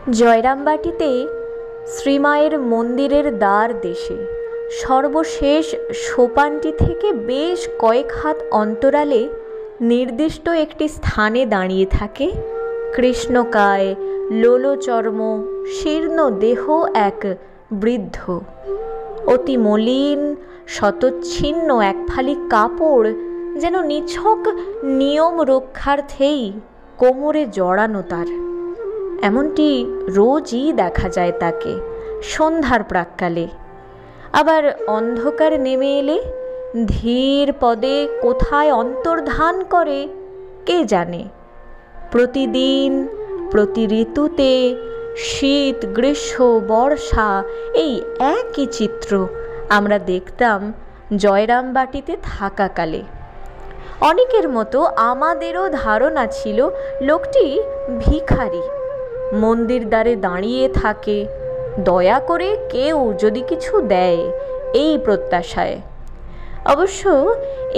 জয়রামবাটিতে শ্রীমায়ের মন্দিরের দ্বার দেশে সর্বশেষ সোপানটি থেকে বেশ কয়েক হাত অন্তরালে নির্দিষ্ট একটি স্থানে দাঁড়িয়ে থাকে কৃষ্ণকায় লোলচর্ম শীর্ণ দেহ এক বৃদ্ধ। অতি মলিন শতচ্ছিন্ন এক ফালি কাপড় যেন নিছক নিয়ম রক্ষার্থেই কোমরে জড়ানো তার। এমনটি রোজই দেখা যায় তাকে সন্ধ্যার প্রাক্কালে। আবার অন্ধকার নেমে এলে ধীর পদে কোথায় অন্তর্ধান করে কে জানে। প্রতিদিন প্রতি ঋতুতে শীত গ্রীষ্ম বর্ষা এই একই চিত্র আমরা দেখতাম জয়রামবাটিতে থাকাকালে। অনেকের মতো আমাদেরও ধারণা ছিল লোকটি ভিখারি, মন্দির দ্বারে দাঁড়িয়ে থাকে, দয়া করে কেউ যদি কিছু দেয় এই প্রত্যাশায়। অবশ্য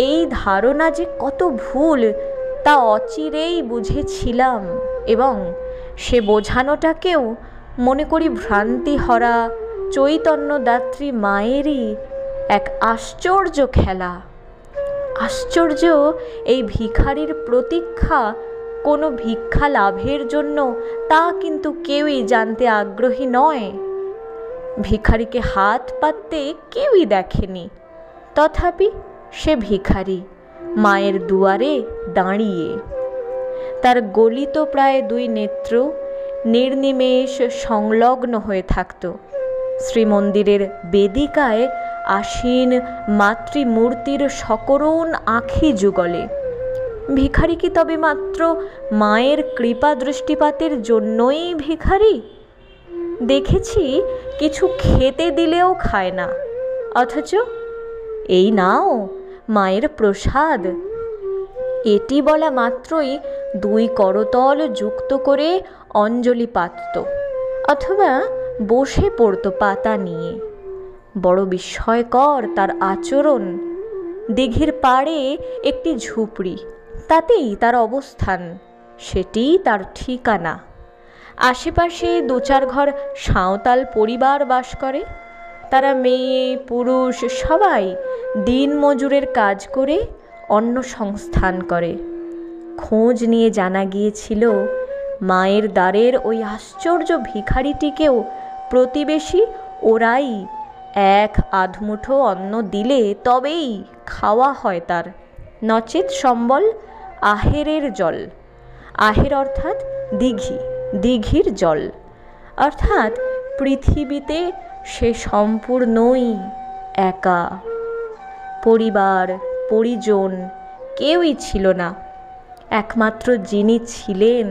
এই ধারণা যে কত ভুল তা অচিরেই বুঝেছিলাম, এবং সে বোঝানোটাকেও মনে করি ভ্রান্তিহরা চৈতন্যদাত্রী মায়েরই এক আশ্চর্য খেলা। আশ্চর্য এই ভিখারির প্রতীক্ষা কোনো ভিক্ষা লাভের জন্য তা কিন্তু কেউই জানতে আগ্রহী নয়। ভিখারিকে হাত পাততে কেউই দেখেনি, তথাপি সে ভিখারি মায়ের দুয়ারে দাঁড়িয়ে। তার গলিত প্রায় দুই নেত্র নির্নিমেষ সংলগ্ন হয়ে থাকত শ্রীমন্দিরের বেদিকায় আসীন মাতৃমূর্তির সকরুণ আঁখি যুগলে। ভিখারি কি তবে মাত্র মায়ের কৃপা দৃষ্টিপাতের জন্যই ভিখারি? দেখেছি কিছু খেতে দিলেও খায় না, অথচ এই নাও মায়ের প্রসাদ, এটি বলা মাত্রই দুই করতল যুক্ত করে অঞ্জলি পাতত, অথবা বসে পড়ত পাতা নিয়ে। বড় বিস্ময়কর তার আচরণ। দিঘির পাড়ে একটি ঝুপড়ি, তাতেই তার অবস্থান, সেটিই তার ঠিকানা। আশেপাশে দু চার ঘর সাঁওতাল পরিবার বাস করে। তারা মেয়ে পুরুষ সবাই দিন মজুরের কাজ করে অন্ন সংস্থান করে। খোঁজ নিয়ে জানা গিয়েছিল মায়ের দ্বারের ওই আশ্চর্য ভিখারিটিকেও প্রতিবেশী ওরাই এক আধমুঠো অন্ন দিলে তবেই খাওয়া হয় তার, নচেত সম্বল আহেরের জল। আহের অর্থাৎ দিঘি, দিঘির জল, অর্থাৎ পৃথিবীতে সে সম্পূর্ণই একা। পরিবার পরিজন কেউই ছিল না। একমাত্র যিনি ছিলেন,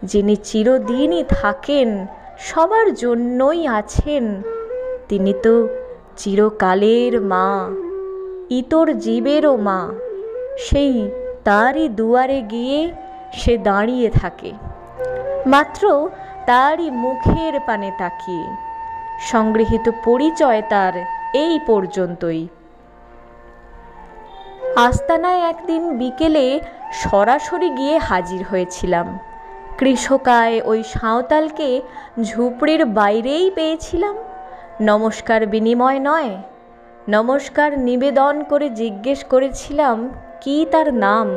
যিনি চিরদিনই থাকেন, সবার জন্যই আছেন, তিনি তো চিরকালের মা, ইতর জীবেরও মা। সেই তারই দুয়ারে গিয়ে সে দাঁড়িয়ে থাকে, মাত্র তারই মুখের পানে তাকিয়ে। সংগৃহীত পরিচয় তার এই পর্যন্তই। আস্তানায় একদিন বিকেলে সরাসরি গিয়ে হাজির হয়েছিলাম। কৃষকায় ওই সাঁওতালকে ঝুপড়ির বাইরেই পেয়েছিলাম। নমস্কার বিনিময় নয়, নমস্কার নিবেদন করে জিজ্ঞেস করেছিলাম কি তার নাম।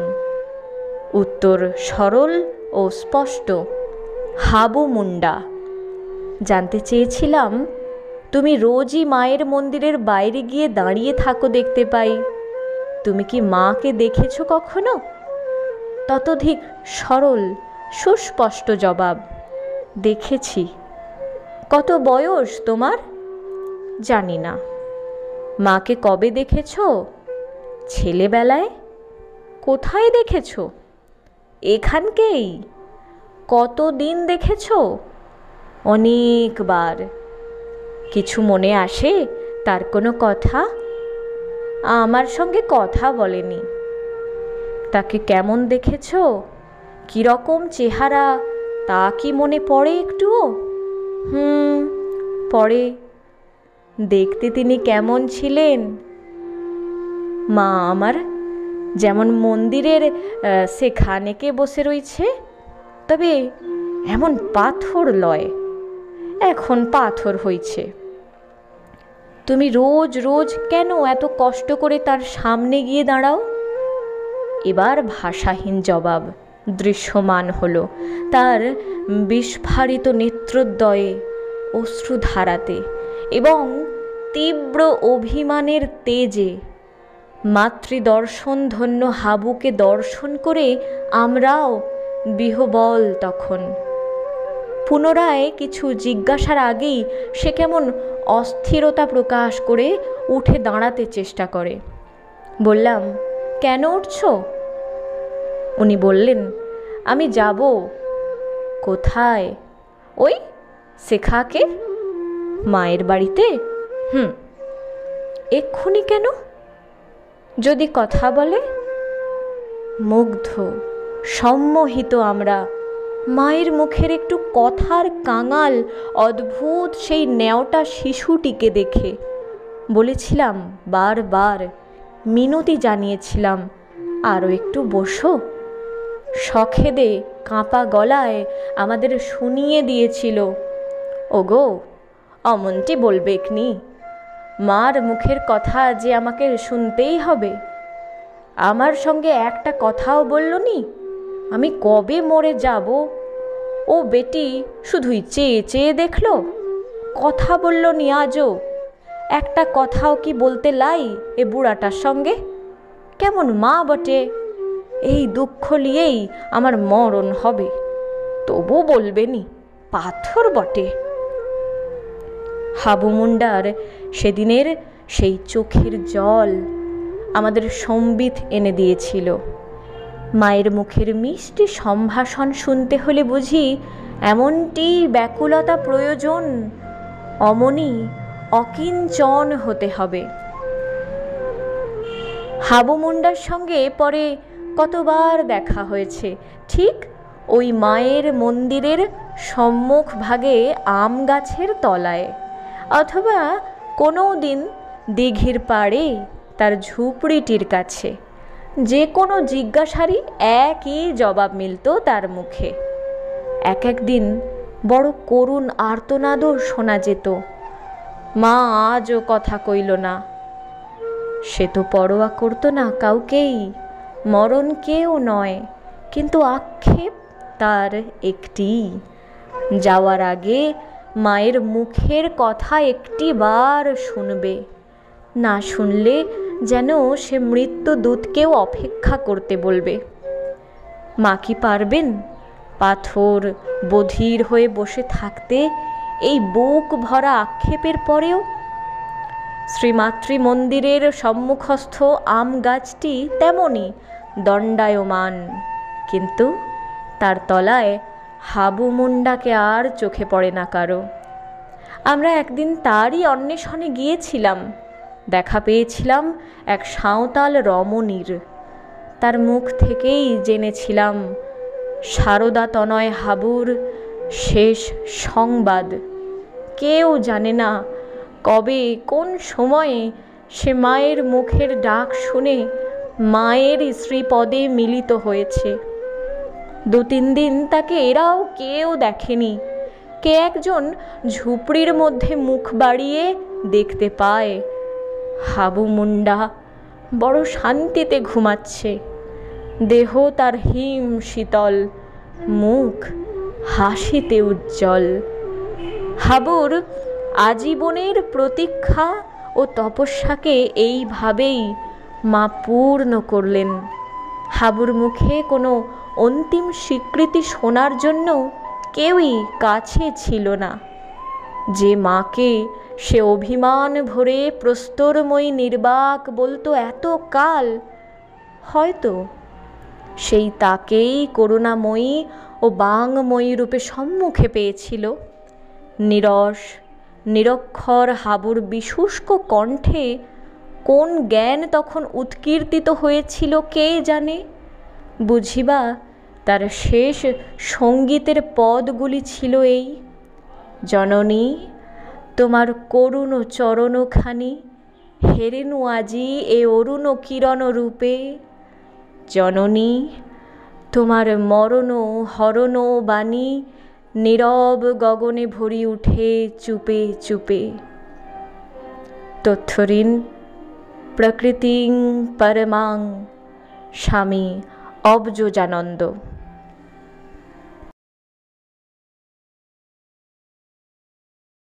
উত্তর সরল ও স্পষ্ট, হাবু মুন্ডা। জানতে চেয়েছিলাম, তুমি রোজই মায়ের মন্দিরের বাইরে গিয়ে দাঁড়িয়ে থাকো দেখতে পাই, তুমি কি মাকে দেখেছ কখনো? ততোধিক সরল সুস্পষ্ট জবাব, দেখেছি। কত বয়স তোমার? জানি না। মাকে কবে দেখেছ? ছেলেবেলায়। কোথায় দেখেছ? এখানকেই। কতদিন দেখেছ? অনেকবার। কিছু মনে আসে তার কোনো কথা? আমার সঙ্গে কথা বলেনি। তাকে কেমন দেখেছ, কীরকম চেহারা, তা কি মনে পড়ে একটুও? পড়ে। দেখতে তিনি কেমন ছিলেন? মা আমার যেমন মন্দিরের সেখানেকে বসে রয়েছে, তবে এমন পাথর লয়, এখন পাথর হইছে। তুমি রোজ রোজ কেন এত কষ্ট করে তার সামনে গিয়ে দাঁড়াও? এবার ভাষাহীন জবাব দৃশ্যমান হলো তার বিস্ফারিত নেত্রোদ্বয়ে, অশ্রুধারাতে এবং তীব্র অভিমানের তেজে। মাতৃদর্শন ধন্য হাবুকে দর্শন করে আমরাও বিহ্বল তখন। পুনরায় কিছু জিজ্ঞাসার আগেই সে কেমন অস্থিরতা প্রকাশ করে উঠে দাঁড়াতে চেষ্টা করে। বললাম, কেন উঠছো? উনি বললেন, আমি যাব। কোথায়? ওই শেখাকে মায়ের বাড়িতে। এক্ষুনি কেন? যদি কথা বলে। মুগ্ধ সম্মোহিত আমরা মায়ের মুখের একটু কথার কাঙাল অদ্ভুত সেই ন্যাওটা শিশুটিকে দেখে। বলেছিলাম বারবার, মিনতি জানিয়েছিলাম, আরও একটু বসো। সখেদে কাঁপা গলায় আমাদের শুনিয়ে দিয়েছিল, ওগো অমনটি বলবেকনি, মার মুখের কথা যে আমাকে শুনতেই হবে। আমার সঙ্গে একটা কথাও বললনি আমি কবে মরে যাব। ও বেটি শুধুই চেয়ে চেয়ে দেখল, কথা বললনি আজও। একটা কথাও কি বলতে লাই এ বুড়াটার সঙ্গে? কেমন মা বটে, এই দুঃখ নিয়েই আমার মরণ হবে, তবু বলবেনি, পাথর বটে। হাবু মুন্ডার সেদিনের সেই চোখের জল আমাদের সম্বিত এনে দিয়েছিল। মায়ের মুখের মিষ্টি সম্ভাষণ শুনতে হলে বুঝি এমনটি ব্যাকুলতা প্রয়োজন, অমনি অকিঞ্চন হতে হবে। হাবু মুন্ডার সঙ্গে পরে কতবার দেখা হয়েছে, ঠিক ওই মায়ের মন্দিরের সম্মুখ ভাগে আম গাছের তলায়, অথবা কোনো দিন দিঘির পাড়ে তার ঝুপড়িটির কাছে। যে কোনো জিজ্ঞাসারই একই জবাব মিলত তার মুখে। এক একদিন বড় করুণ আর্তনাদও শোনা যেত, মা আজও কথা কইল না। সে তো পরোয়া করতো না কাউকেই, মরণ কেউ নয়, কিন্তু আক্ষেপ তার একটি, যাওয়ার আগে মায়ের মুখের কথা একটি বার শুনবে, না শুনলে যেন সে মৃত্যুদূতকেও অপেক্ষা করতে বলবে। মা কি পারবেন পাথর বধির হয়ে বসে থাকতে এই বুক ভরা আক্ষেপের পরেও? শ্রীমাতৃ মন্দিরের সম্মুখস্থ আম গাছটি তেমনই দণ্ডায়মান, কিন্তু তার তলায় হাবু মুন্ডাকে আর চোখে পড়ে না কারো। আমরা একদিন তারই অন্বেষণে গিয়েছিলাম, দেখা পেয়েছিলাম এক সাঁওতাল রমণীর। তার মুখ থেকেই জেনেছিলাম সারদা তনয় হাবুর শেষ সংবাদ। কেউ জানে না কবে কোন সময়ে সে মায়ের মুখের ডাক শুনে মায়ের শ্রীপদে মিলিত হয়েছে। 2-3 দিন তাকে এরাও কেউ দেখেনি। কে একজন ঝুপড়ির মধ্যে মুখ বাড়িয়ে দেখতে পায় হাবু মুন্ডা বড় শান্তিতে ঘুমাচ্ছে, দেহ তার হিম শীতল, মুখ হাসিতে উজ্জ্বল। হাবুর আজীবনের প্রতীক্ষা ও তপস্যাকে এইভাবেই মা পূর্ণ করলেন। হাবুর মুখে কোনো অন্তিম স্বীকৃতি শোনার জন্য কেউই কাছে ছিল না। যে মাকে সে অভিমান ভরে প্রস্তরময়ী নির্বাক বলতো এত কাল, হয়তো সেই তাকেই করুণাময়ী ও বাঙময়ী রূপে সম্মুখে পেয়েছিল। নিরস নিরক্ষর হাবুর বিশুষ্ক কণ্ঠে কোন জ্ঞান তখন উৎকীর্তিত হয়েছিল কে জানে। বুঝিবা তার শেষ সঙ্গীতের পদগুলি ছিল এই, জননী তোমার করুণ চরণখানি হেরেনু আজি এ অরুণ কিরণ রূপে, জননী তোমার মরণ হরণ বাণী নীরব গগনে ভরি উঠে চুপে চুপে। তথ্যঋণ প্রকৃতিং পরমাং স্বামী অবযোজানন্দ।